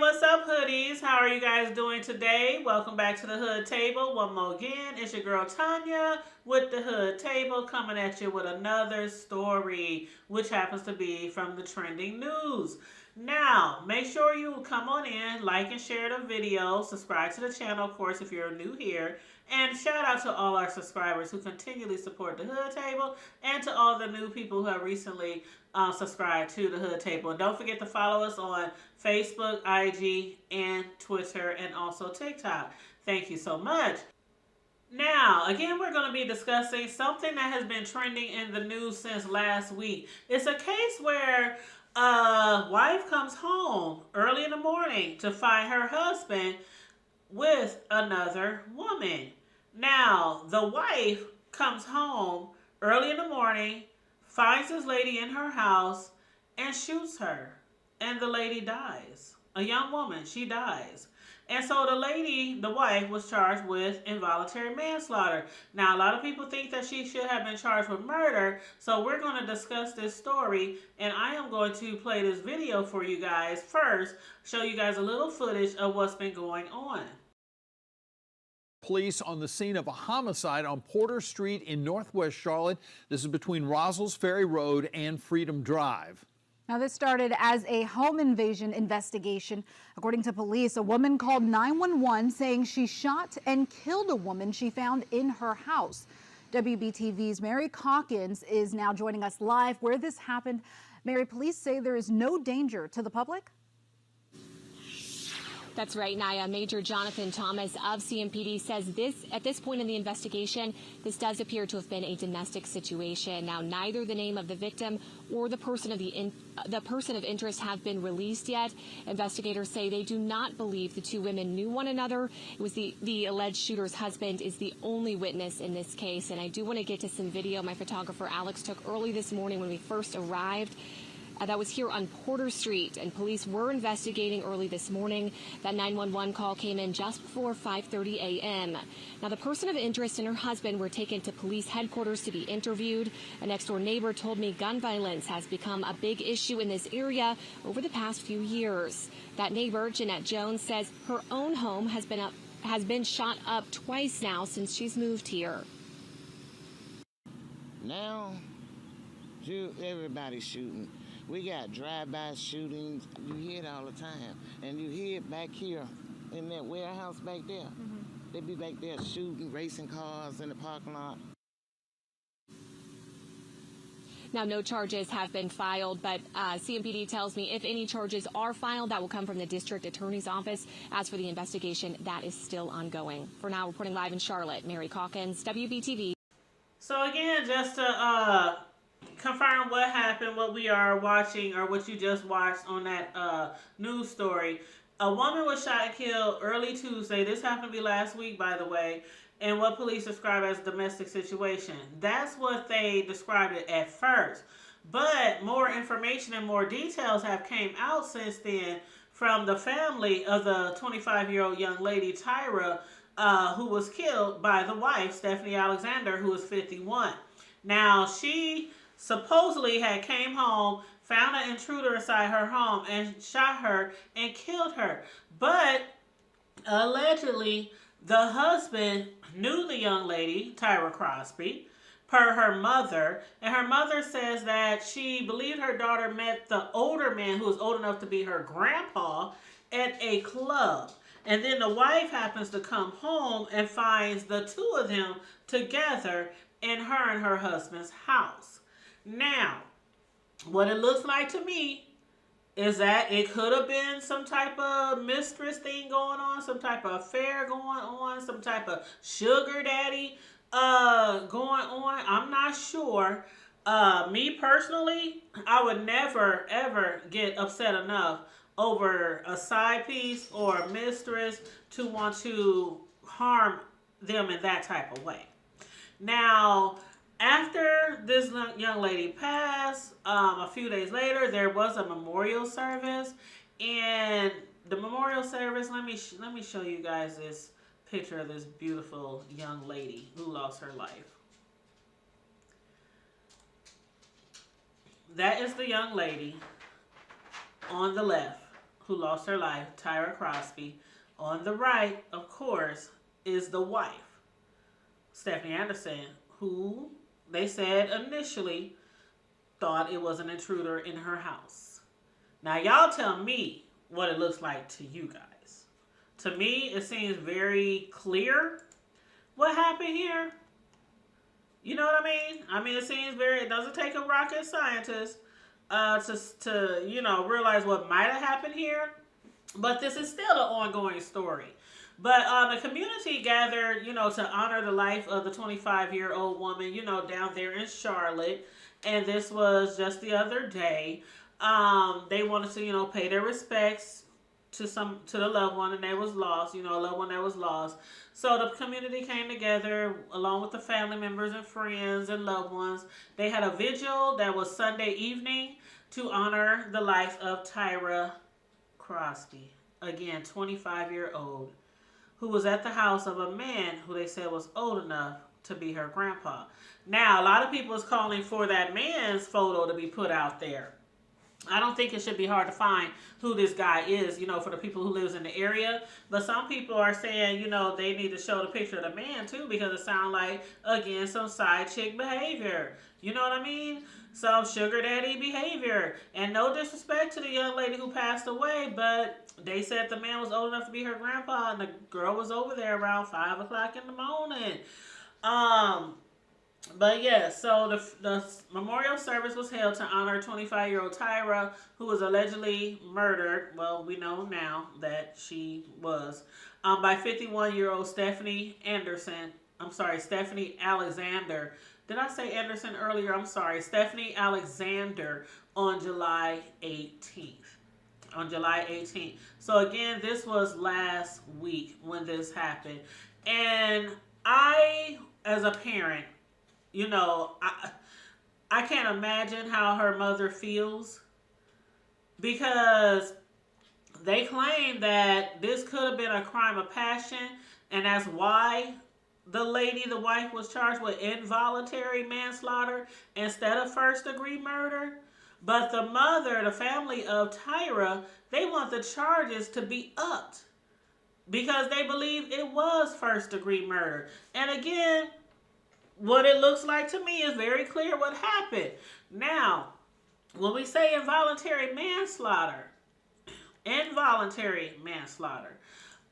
What's up, hoodies? How are you guys doing today? Welcome back to the Hood Table. One more again, it's your girl Tanya with the Hood Table, coming at you with another story, which happens to be from the trending news. Now, make sure you come on in, like and share the video, subscribe to the channel, of course, if you're new here, and shout out to all our subscribers who continually support the Hood Table, and to all the new people who have recently subscribed to the Hood Table. And don't forget to follow us on Facebook, IG, and Twitter, and also TikTok. Thank you so much. Now, again, we're going to be discussing something that has been trending in the news since last week. It's a case where a wife comes home early in the morning to find her husband with another woman. Now, the wife comes home early in the morning, finds this lady in her house, and shoots her. And the lady dies. A young woman, she dies. And so the lady, the wife, was charged with involuntary manslaughter. Now, a lot of people think that she should have been charged with murder. So we're going to discuss this story. And I am going to play this video for you guys first. Show you guys a little footage of what's been going on. Police on the scene of a homicide on Porter Street in Northwest Charlotte. This is between Rossell's Ferry Road and Freedom Drive. Now, this started as a home invasion investigation. According to police, a woman called 911 saying she shot and killed a woman she found in her house. WBTV's Mary Calkins is now joining us live where this happened. Mary, police say there is no danger to the public. That's right, Naya. Major Jonathan Thomas of CMPD says at this point in the investigation, this does appear to have been a domestic situation. Now, neither the name of the victim or the person of interest have been released yet. Investigators say they do not believe the two women knew one another. It was the alleged shooter's husband is the only witness in this case. And I do want to get to some video my photographer Alex took early this morning when we first arrived. That was here on Porter Street, and police were investigating early this morning. That 911 call came in just before 5:30 a.m. Now, the person of interest and her husband were taken to police headquarters to be interviewed. A next-door neighbor told me gun violence has become a big issue in this area over the past few years. That neighbor, Jeanette Jones, says her own home has been shot up twice now since she's moved here. Now, everybody's shooting. We got drive-by shootings. You hear it all the time. And you hear it back here in that warehouse back there. They be back there shooting, racing cars in the parking lot. Now, no charges have been filed, but CMPD tells me if any charges are filed, that will come from the district attorney's office. As for the investigation, that is still ongoing. For now, reporting live in Charlotte, Mary Calkins, WBTV. So again, just to confirm what happened, what we are watching, or what you just watched on that news story. A woman was shot and killed early Tuesday. This happened to be last week, by the way, and what police describe as a domestic situation. That's what they described it at first. But more information and more details have came out since then from the family of the 25-year-old young lady, Tyra, who was killed by the wife, Stephanie Alexander, who is 51. Now, she supposedly had came home, found an intruder inside her home, and shot her and killed her. But allegedly, the husband knew the young lady, Tyra Crosby, per her mother. And her mother says that she believed her daughter met the older man, who was old enough to be her grandpa, at a club. And then the wife happens to come home and finds the two of them together in her and her husband's house. Now, what it looks like to me is that it could have been some type of mistress thing going on, some type of affair going on, some type of sugar daddy going on. I'm not sure. Me personally, I would never, ever get upset enough over a side piece or a mistress to want to harm them in that type of way. Now, after this young lady passed, a few days later, there was a memorial service. And the memorial service, let me show you guys this picture of this beautiful young lady who lost her life. That is the young lady on the left who lost her life, Tyra Crosby. On the right, of course, is the wife, Stephanie Anderson, who they said initially thought it was an intruder in her house. Now, y'all tell me what it looks like to you guys. To me, it seems very clear what happened here. You know what I mean? I mean, it doesn't take a rocket scientist to realize what might have happened here. But this is still an ongoing story. But the community gathered, to honor the life of the 25-year-old woman, down there in Charlotte. And this was just the other day. They wanted to, pay their respects to the loved one and they was lost, a loved one that was lost. So the community came together along with the family members and friends and loved ones. They had a vigil that was Sunday evening to honor the life of Tyra Crosby, again, 25-year-old, who was at the house of a man who they said was old enough to be her grandpa. Now, a lot of people is calling for that man's photo to be put out there. I don't think it should be hard to find who this guy is, for the people who lives in the area. But some people are saying, they need to show the picture of the man too, because it sounds like, again, some side chick behavior. You know what I mean? Some sugar daddy behavior. And no disrespect to the young lady who passed away, but they said the man was old enough to be her grandpa, and the girl was over there around 5 o'clock in the morning. But yeah, so the memorial service was held to honor 25-year-old Tyra, who was allegedly murdered. Well, we know now that she was, by 51-year-old Stephanie Alexander. Did I say Anderson earlier? I'm sorry. Stephanie Alexander on July 18th. So again, this was last week when this happened. And I, as a parent, I can't imagine how her mother feels, because they claim that this could have been a crime of passion, and that's why the wife was charged with involuntary manslaughter instead of first-degree murder. But the mother, the family of Tyra, they want the charges to be upped because they believe it was first-degree murder. And again, what it looks like to me is very clear what happened. Now, when we say involuntary manslaughter,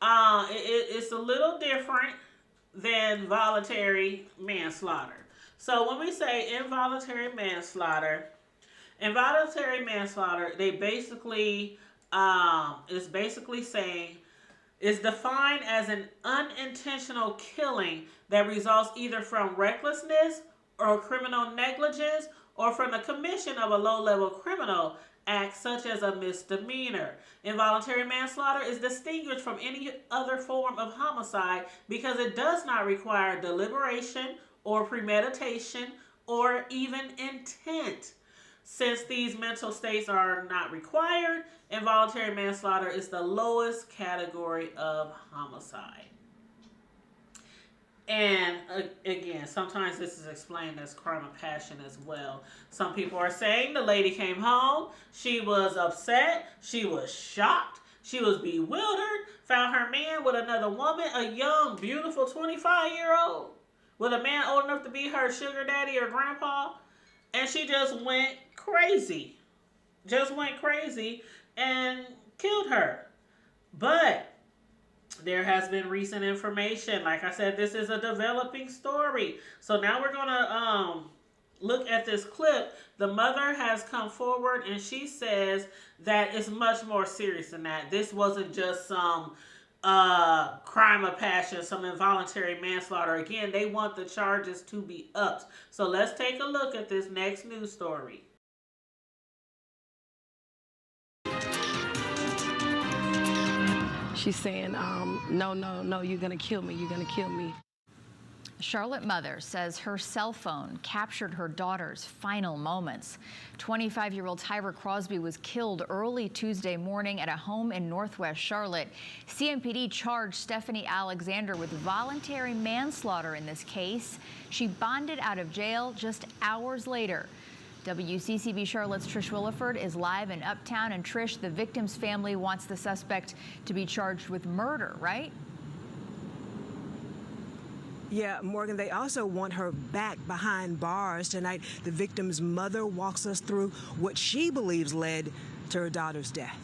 it's a little different than voluntary manslaughter. So when we say involuntary manslaughter, they basically is basically saying is defined as an unintentional killing that results either from recklessness or criminal negligence or from the commission of a low-level criminal act such as a misdemeanor. Involuntary manslaughter is distinguished from any other form of homicide because it does not require deliberation or premeditation or even intent. Since these mental states are not required, involuntary manslaughter is the lowest category of homicide. And again, sometimes this is explained as crime of passion as well. Some people are saying the lady came home, she was upset, she was shocked, she was bewildered, found her man with another woman, a young, beautiful 25-year-old, with a man old enough to be her sugar daddy or grandpa, and she just went crazy. And killed her. But there has been recent information. Like I said, this is a developing story. So now we're going to look at this clip. The mother has come forward and she says that it's much more serious than that. This wasn't just some crime of passion, some involuntary manslaughter. Again, they want the charges to be upped. So let's take a look at this next news story. She's saying, no, you're going to kill me. You're going to kill me. Charlotte mother says her cell phone captured her daughter's final moments. 25-year-old Tyra Crosby was killed early Tuesday morning at a home in Northwest Charlotte. CMPD charged Stephanie Alexander with voluntary manslaughter in this case. She bonded out of jail just hours later. WCCB Charlotte's Trish Williford is live in Uptown. And Trish, the victim's family wants the suspect to be charged with murder, right? Yeah, Morgan, they also want her back behind bars tonight. The victim's mother walks us through what she believes led to her daughter's death.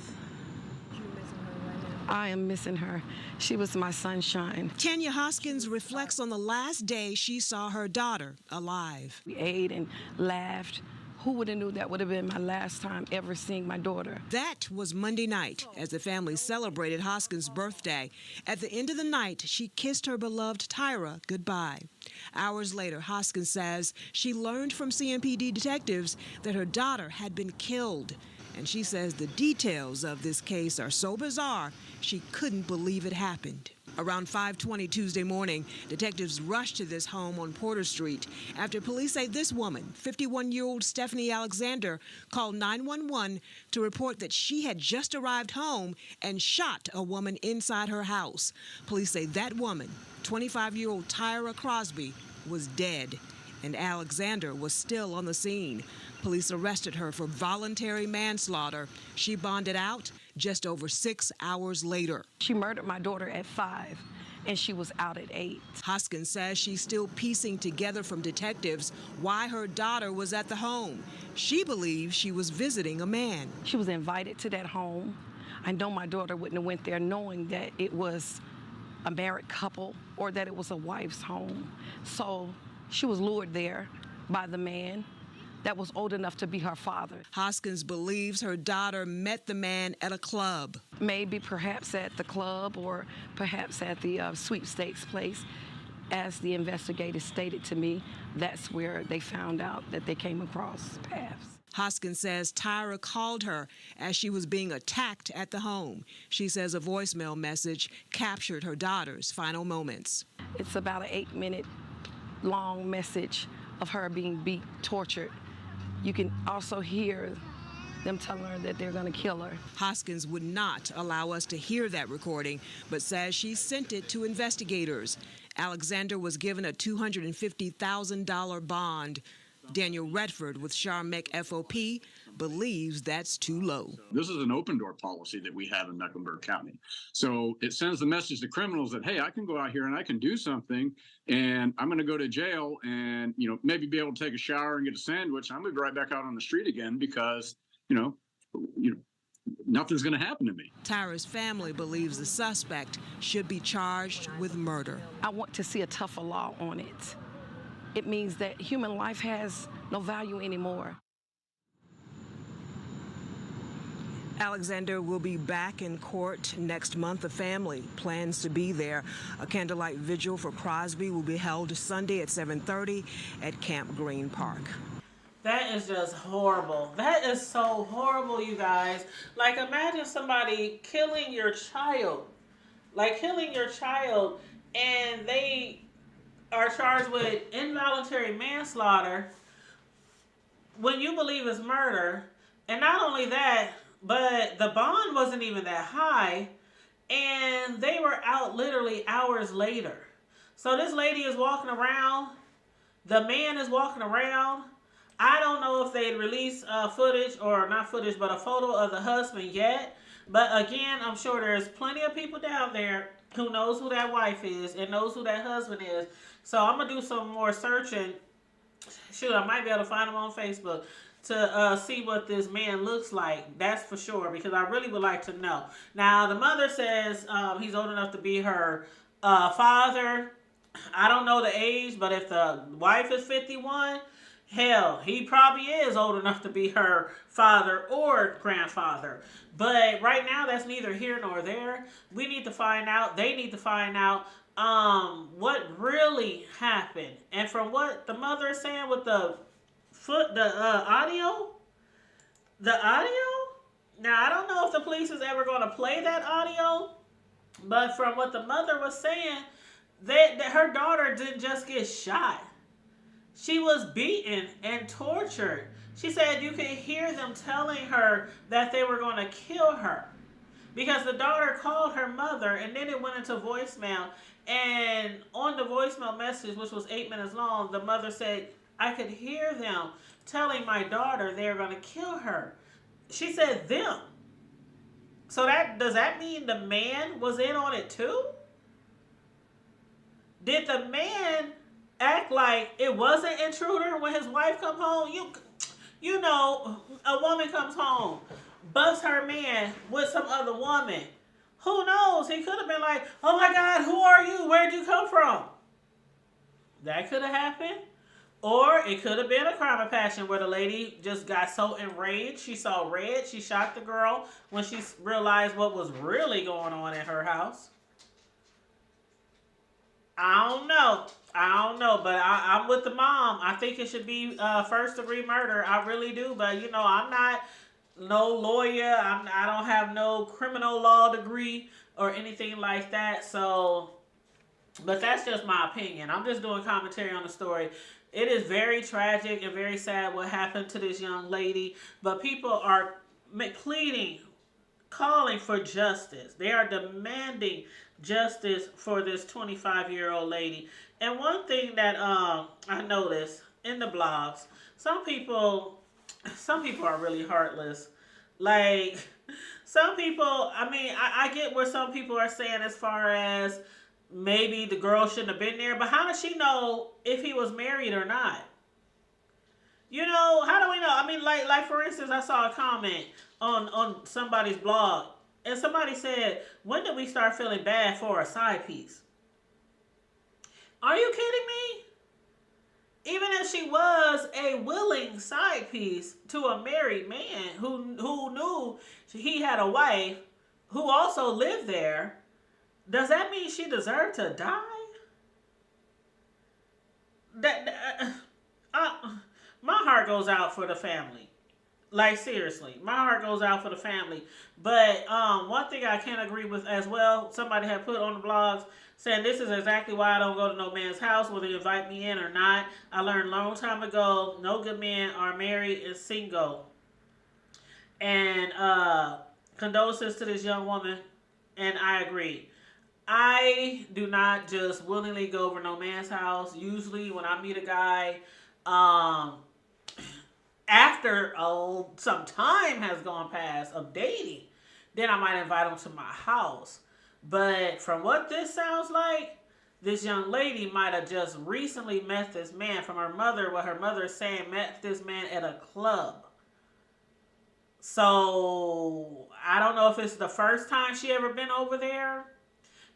I am missing her. She was my sunshine. Tanya Hoskins reflects on the last day she saw her daughter alive. We ate and laughed. Who would have knew that would have been my last time ever seeing my daughter? That was Monday night as the family celebrated Hoskins' birthday. At the end of the night, she kissed her beloved Tyra goodbye. Hours later, Hoskins says she learned from CMPD detectives that her daughter had been killed. And she says the details of this case are so bizarre, she couldn't believe it happened. Around 5:20 Tuesday morning, detectives rushed to this home on Porter Street after police say this woman, 51-year-old Stephanie Alexander, called 911 to report that she had just arrived home and shot a woman inside her house. Police say that woman, 25-year-old Tyra Crosby, was dead, and Alexander was still on the scene. Police arrested her for voluntary manslaughter. She bonded out just over 6 hours later. She murdered my daughter at 5, and she was out at 8. Hoskins says she's still piecing together from detectives why her daughter was at the home. She believes she was visiting a man. She was invited to that home. I know my daughter wouldn't have went there knowing that it was a married couple or that it was a wife's home. So she was lured there by the man that was old enough to be her father. Hoskins believes her daughter met the man at a club. Maybe perhaps at the club or perhaps at the sweepstakes place. As the investigators stated to me, that's where they found out that they came across paths. Hoskins says Tyra called her as she was being attacked at the home. She says a voicemail message captured her daughter's final moments. It's about an 8-minute long message of her being beat, tortured. You can also hear them telling her that they're going to kill her. Hoskins would not allow us to hear that recording, but says she sent it to investigators. Alexander was given a $250,000 bond. Daniel Redford with Charmec FOP believes that's too low. This is an open door policy that we have in Mecklenburg County. So it sends the message to criminals that, hey, I can go out here and I can do something and I'm going to go to jail and, maybe be able to take a shower and get a sandwich. I'm going to be right back out on the street again because, nothing's going to happen to me. Tyra's family believes the suspect should be charged with murder. I want to see a tougher law on it. It means that human life has no value anymore. Alexander will be back in court next month. The family plans to be there. A candlelight vigil for Crosby will be held Sunday at 7:30 at Camp Green Park. That is just horrible. That is so horrible, you guys. Like, imagine somebody killing your child. And they are charged with involuntary manslaughter when you believe it's murder. And not only that, but the bond wasn't even that high, and they were out literally hours later. So this lady is walking around. The man is walking around. I don't know if they released footage, or not footage, but a photo of the husband yet. But again, I'm sure there's plenty of people down there who knows who that wife is and knows who that husband is. So I'm going to do some more searching. Shoot, I might be able to find him on Facebook to see what this man looks like. That's for sure, because I really would like to know. Now, the mother says he's old enough to be her father. I don't know the age, but if the wife is 51, hell, he probably is old enough to be her father or grandfather. But right now, that's neither here nor there. We need to find out. They need to find out what really happened. And from what the mother is saying with the audio. Now, I don't know if the police is ever going to play that audio, but from what the mother was saying, that her daughter didn't just get shot. She was beaten and tortured. She said you could hear them telling her that they were going to kill her because the daughter called her mother, and then it went into voicemail. And on the voicemail message, which was 8 minutes long, the mother said, I could hear them telling my daughter they're going to kill her. She said them. So does that mean the man was in on it too? Did the man act like it was an intruder when his wife come home? You know, a woman comes home, busts her man with some other woman. Who knows? He could have been like, oh my God, who are you? Where'd you come from? That could have happened. Or it could have been a crime of passion where the lady just got so enraged, she saw red, she shot the girl when she realized what was really going on in her house. I don't know, but I'm with the mom. I think it should be first degree murder. I really do, but you know, I'm not no lawyer. I don't have no criminal law degree or anything like that. So, but that's just my opinion. I'm just doing commentary on the story. It is very tragic and very sad what happened to this young lady, but people are pleading, calling for justice. They are demanding justice for this 25-year-old lady. And one thing that I noticed in the blogs, some people are really heartless. Like, some people, I mean, I get where some people are saying as far as maybe the girl shouldn't have been there, but how does she know if he was married or not? You know, how do we know? I mean, like for instance, I saw a comment on somebody's blog, and somebody said, when did we start feeling bad for a side piece? Are you kidding me? Even if she was a willing side piece to a married man who knew he had a wife who also lived there, does that mean she deserved to die? My heart goes out for the family. Like, seriously, my heart goes out for the family. But one thing I can't agree with as well, somebody had put on the blogs saying this is exactly why I don't go to no man's house, whether you invite me in or not. I learned a long time ago, no good men are married and single. And condolences to this young woman, and I agree. I do not just willingly go over no man's house. Usually when I meet a guy, after some time has gone past of dating, then I might invite him to my house. But from what this sounds like, this young lady might have just recently met this man. From her mother, what her mother is saying, met this man at a club. So I don't know if it's the first time she ever been over there.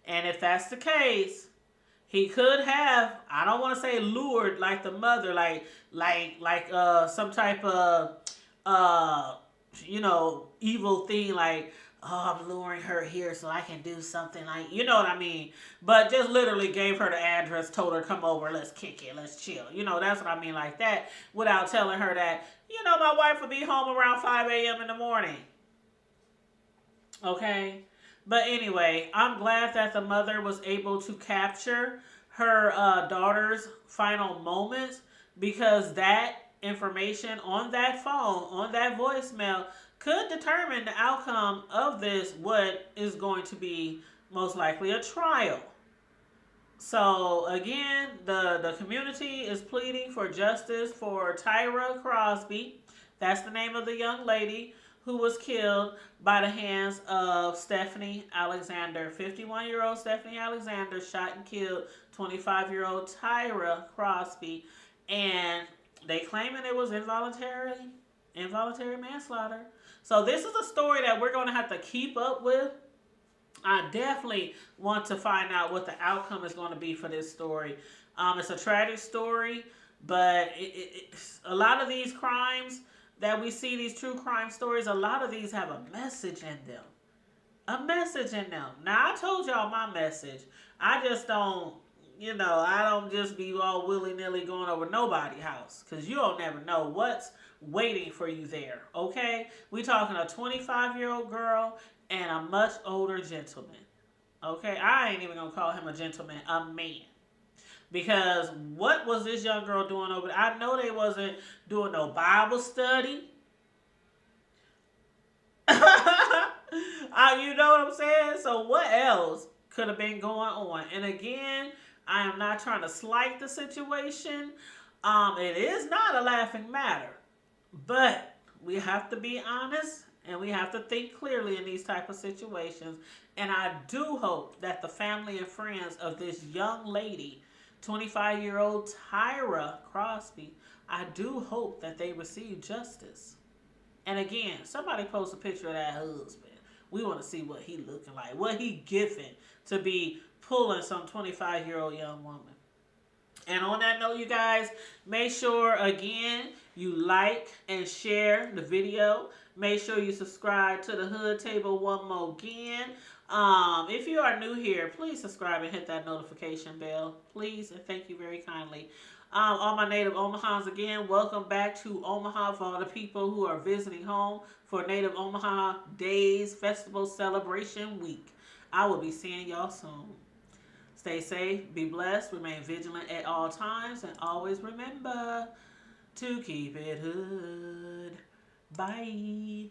And if that's the case, he could have, I don't want to say lured like the mother, like some type of, evil thing, like, oh, I'm luring her here so I can do something, like, you know what I mean? But just literally gave her the address, told her, come over, let's kick it, let's chill. You know, that's what I mean, like that, without telling her that, you know, my wife would be home around 5 a.m. in the morning. Okay? But anyway, I'm glad that the mother was able to capture her daughter's final moments, because that information on that phone, on that voicemail, could determine the outcome of this, what is going to be most likely a trial. So again, the community is pleading for justice for Tyra Crosby. That's the name of the young lady who was killed by the hands of Stephanie Alexander. 51-year-old Stephanie Alexander shot and killed 25-year-old Tyra Crosby. And they claiming it was involuntary manslaughter. So this is a story that we're going to have to keep up with. I definitely want to find out what the outcome is going to be for this story. It's a tragic story, but a lot of these crimes that we see, these true crime stories, a lot of these have a message in them. A message in them. Now, I told y'all my message. I just don't, I don't just be all willy-nilly going over nobody's house, because you don't never know what's waiting for you there, okay? We talking a 25-year-old girl and a much older gentleman, okay? I ain't even going to call him a gentleman, a man. Because what was this young girl doing over there? I know they wasn't doing no Bible study. You know what I'm saying? So what else could have been going on? And again, I am not trying to slight the situation. It is not a laughing matter. But we have to be honest and we have to think clearly in these type of situations. And I do hope that the family and friends of this young lady, 25-year-old Tyra Crosby, I do hope that they receive justice. And again, somebody post a picture of that husband. We want to see what he looking like, what he giving to be pulling some 25-year-old young woman. And on that note, you guys, make sure, again, you like and share the video. Make sure you subscribe to the Hood Table one more again. If you are new here, please subscribe and hit that notification bell. Please, and thank you very kindly. All my Native Omahans, again, welcome back to Omaha for all the people who are visiting home for Native Omaha Days Festival Celebration Week. I will be seeing y'all soon. Stay safe, be blessed, remain vigilant at all times, and always remember to keep it hood. Bye.